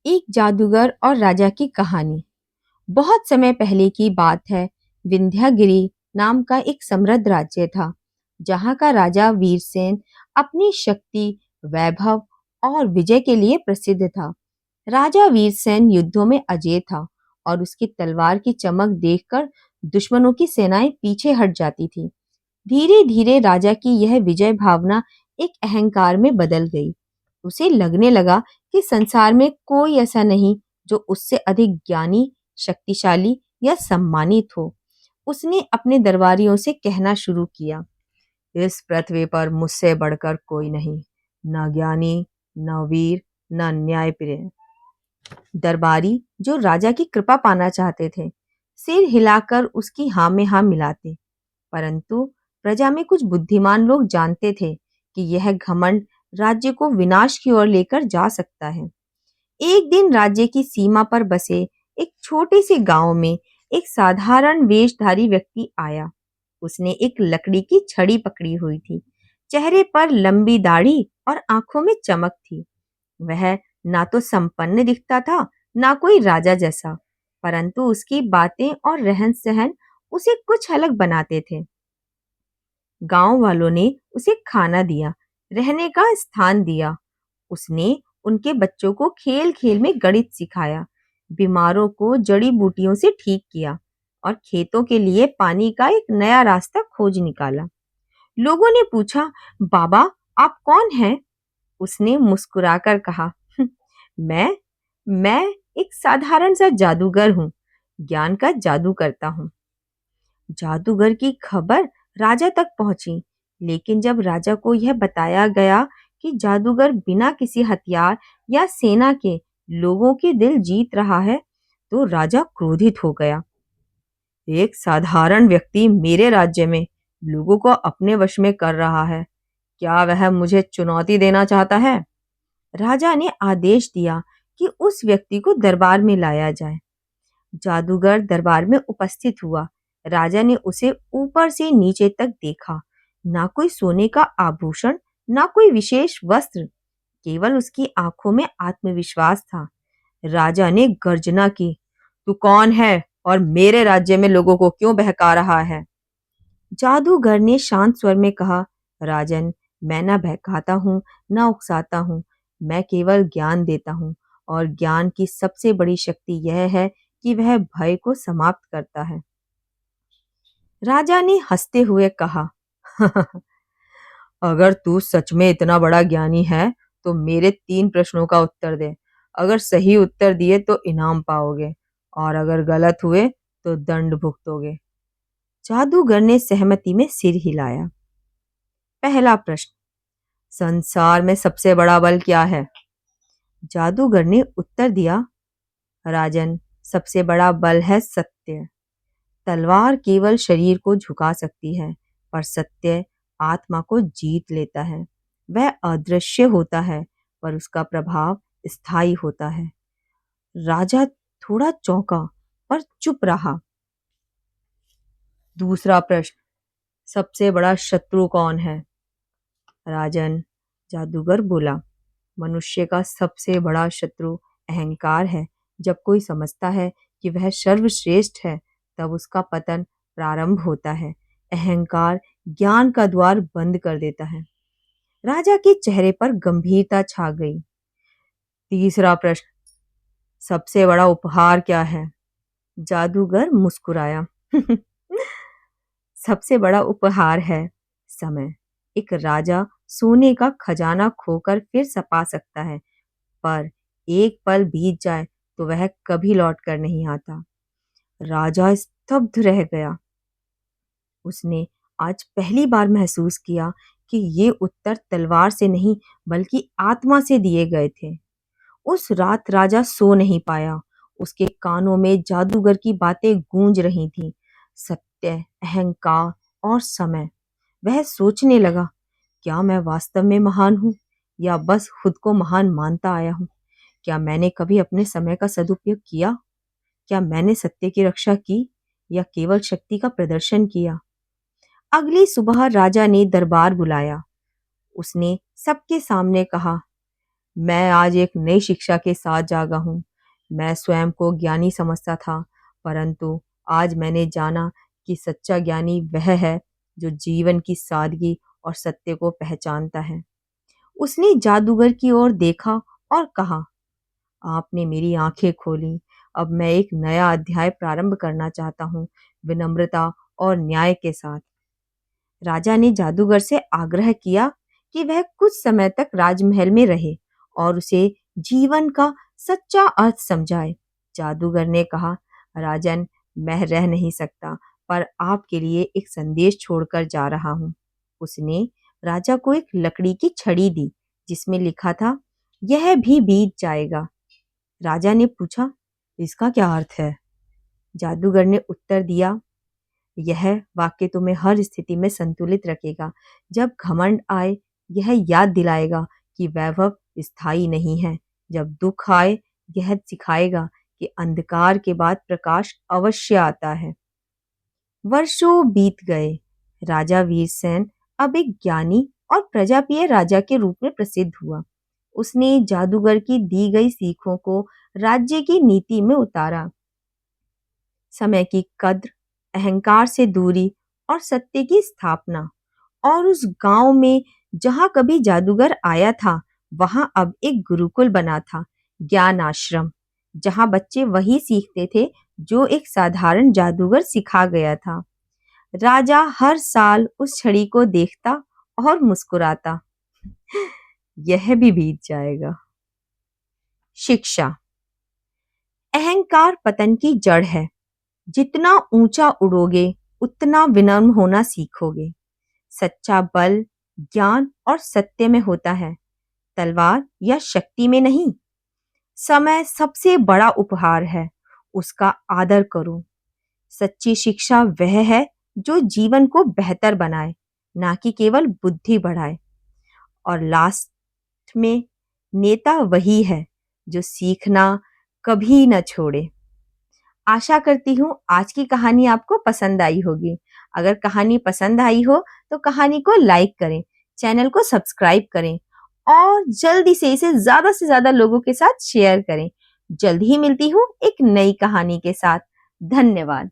एक जादूगर और राजा की कहानी। बहुत समय पहले की बात है। विंध्यागिरी नाम का एक समृद्ध राज्य था, जहाँ का राजा वीरसेन अपनी शक्ति, वैभव और विजय के लिए प्रसिद्ध था। राजा वीरसेन युद्धों में अजेय था और उसकी तलवार की चमक देखकर दुश्मनों की सेनाएं पीछे हट जाती थी। धीरे धीरे राजा की यह विजय भावना एक अहंकार में बदल गई। उसे लगने लगा कि संसार में कोई ऐसा नहीं जो उससे अधिक ज्ञानी, शक्तिशाली या सम्मानित हो। उसने अपने दरबारियों से कहना शुरू किया, इस पृथ्वी पर मुझसे बढ़कर कोई नहीं, न ज्ञानी, न वीर, न न्यायप्रिय। दरबारी जो राजा की कृपा पाना चाहते थे, सिर हिलाकर उसकी हाँ में हाँ मिलाते। परंतु प्रजा में कुछ बुद्धिमान लोग जानते थे कि यह घमंड राज्य को विनाश की ओर लेकर जा सकता है। एक दिन राज्य की सीमा पर बसे एक छोटे से गांव में एक साधारण वेशधारी व्यक्ति आया। उसने एक लकड़ी की छड़ी पकड़ी हुई थी। चेहरे पर लंबी दाढ़ी और आंखों में चमक थी। वह ना तो संपन्न दिखता था, ना कोई राजा जैसा, परंतु उसकी बातें और रहन सहन उसे कुछ अलग बनाते थे। गांव वालों ने उसे खाना दिया, रहने का स्थान दिया। उसने उनके बच्चों को खेल खेल में गणित सिखाया, बीमारों को जड़ी बूटियों से ठीक किया और खेतों के लिए पानी का एक नया रास्ता खोज निकाला। लोगों ने पूछा, बाबा आप कौन हैं? उसने मुस्कुराकर कहा, मैं मैं एक साधारण सा जादूगर हूँ, ज्ञान का जादू करता हूँ। जादूगर की खबर राजा तक पहुंची, लेकिन जब राजा को यह बताया गया कि जादूगर बिना किसी हथियार या सेना के लोगों के दिल जीत रहा है, तो राजा क्रोधित हो गया। एक साधारण व्यक्ति मेरे राज्य में लोगों को अपने वश में कर रहा है, क्या वह मुझे चुनौती देना चाहता है? राजा ने आदेश दिया कि उस व्यक्ति को दरबार में लाया जाए। जादूगर दरबार में उपस्थित हुआ। राजा ने उसे ऊपर से नीचे तक देखा। ना कोई सोने का आभूषण, ना कोई विशेष वस्त्र, केवल उसकी आंखों में आत्मविश्वास था। राजा ने गर्जना की, तू कौन है और मेरे राज्य में लोगों को क्यों बहका रहा है? जादूगर ने शांत स्वर में कहा, राजन, मैं ना बहकाता हूँ, ना उकसाता हूँ, मैं केवल ज्ञान देता हूँ। और ज्ञान की सबसे बड़ी शक्ति यह है कि वह भय को समाप्त करता है। राजा ने हंसते हुए कहा, अगर तू सच में इतना बड़ा ज्ञानी है तो मेरे 3 प्रश्नों का उत्तर दे। अगर सही उत्तर दिए तो इनाम पाओगे, और अगर गलत हुए तो दंड भुगतोगे। जादूगर ने सहमति में सिर हिलाया। पहला प्रश्न, संसार में सबसे बड़ा बल क्या है? जादूगर ने उत्तर दिया, राजन, सबसे बड़ा बल है सत्य। तलवार केवल शरीर को झुका सकती है, पर सत्य आत्मा को जीत लेता है। वह अदृश्य होता है, पर उसका प्रभाव स्थायी होता है। राजा थोड़ा चौंका पर चुप रहा। दूसरा प्रश्न, सबसे बड़ा शत्रु कौन है? राजन, जादूगर बोला, मनुष्य का सबसे बड़ा शत्रु अहंकार है। जब कोई समझता है कि वह सर्वश्रेष्ठ है, तब उसका पतन प्रारंभ होता है। अहंकार ज्ञान का द्वार बंद कर देता है। राजा के चेहरे पर गंभीरता छा गई। तीसरा प्रश्न, सबसे बड़ा उपहार क्या है? जादूगर मुस्कुराया, सबसे बड़ा उपहार है समय। एक राजा सोने का खजाना खोकर फिर पा सकता है, पर एक पल बीत जाए तो वह कभी लौट कर नहीं आता। राजा स्तब्ध रह गया। उसने आज पहली बार महसूस किया कि ये उत्तर तलवार से नहीं, बल्कि आत्मा से दिए गए थे। उस रात राजा सो नहीं पाया। उसके कानों में जादूगर की बातें गूंज रही थीं, सत्य, अहंकार और समय। वह सोचने लगा, क्या मैं वास्तव में महान हूँ, या बस खुद को महान मानता आया हूँ? क्या मैंने कभी अपने समय का सदुपयोग किया? क्या मैंने सत्य की रक्षा की, या केवल शक्ति का प्रदर्शन किया? अगली सुबह राजा ने दरबार बुलाया। उसने सबके सामने कहा, मैं आज एक नई शिक्षा के साथ जागा हूँ। मैं स्वयं को ज्ञानी समझता था, परंतु आज मैंने जाना कि सच्चा ज्ञानी वह है जो जीवन की सादगी और सत्य को पहचानता है। उसने जादूगर की ओर देखा और कहा, आपने मेरी आंखें खोली। अब मैं एक नया अध्याय प्रारंभ करना चाहता हूँ, विनम्रता और न्याय के साथ। राजा ने जादूगर से आग्रह किया कि वह कुछ समय तक राजमहल में रहे और उसे जीवन का सच्चा अर्थ समझाए। जादूगर ने कहा, राजन, मैं रह नहीं सकता, पर आपके लिए एक संदेश छोड़कर जा रहा हूँ। उसने राजा को एक लकड़ी की छड़ी दी, जिसमें लिखा था, यह भी बीत जाएगा। राजा ने पूछा, इसका क्या अर्थ है? जादूगर ने उत्तर दिया, यह वाक्य तुम्हें हर स्थिति में संतुलित रखेगा। जब घमंड आए, यह याद दिलाएगा कि वैभव स्थायी नहीं है। जब दुख आए, यह सिखाएगा कि अंधकार के बाद प्रकाश अवश्य आता है। वर्षों बीत गए। राजा वीरसेन अब एक ज्ञानी और प्रजाप्रिय राजा के रूप में प्रसिद्ध हुआ। उसने जादूगर की दी गई सीखों को राज्य की नीति में उतारा। समय की कद्र, अहंकार से दूरी और सत्य की स्थापना। और उस गांव में जहां कभी जादूगर आया था, वहां अब एक गुरुकुल बना था, ज्ञान आश्रम, जहां बच्चे वही सीखते थे जो एक साधारण जादूगर सिखा गया था। राजा हर साल उस छड़ी को देखता और मुस्कुराता। यह भी बीत जाएगा। शिक्षा। अहंकार पतन की जड़ है। जितना ऊंचा उड़ोगे, उतना विनम्र होना सीखोगे। सच्चा बल ज्ञान और सत्य में होता है, तलवार या शक्ति में नहीं। समय सबसे बड़ा उपहार है, उसका आदर करो। सच्ची शिक्षा वह है जो जीवन को बेहतर बनाए, ना कि केवल बुद्धि बढ़ाए। और लास्ट में, नेता वही है जो सीखना कभी न छोड़े। आशा करती हूँ आज की कहानी आपको पसंद आई होगी। अगर कहानी पसंद आई हो तो कहानी को लाइक करें, चैनल को सब्सक्राइब करें और जल्दी से इसे ज्यादा से ज्यादा लोगों के साथ शेयर करें। जल्द ही मिलती हूँ एक नई कहानी के साथ। धन्यवाद।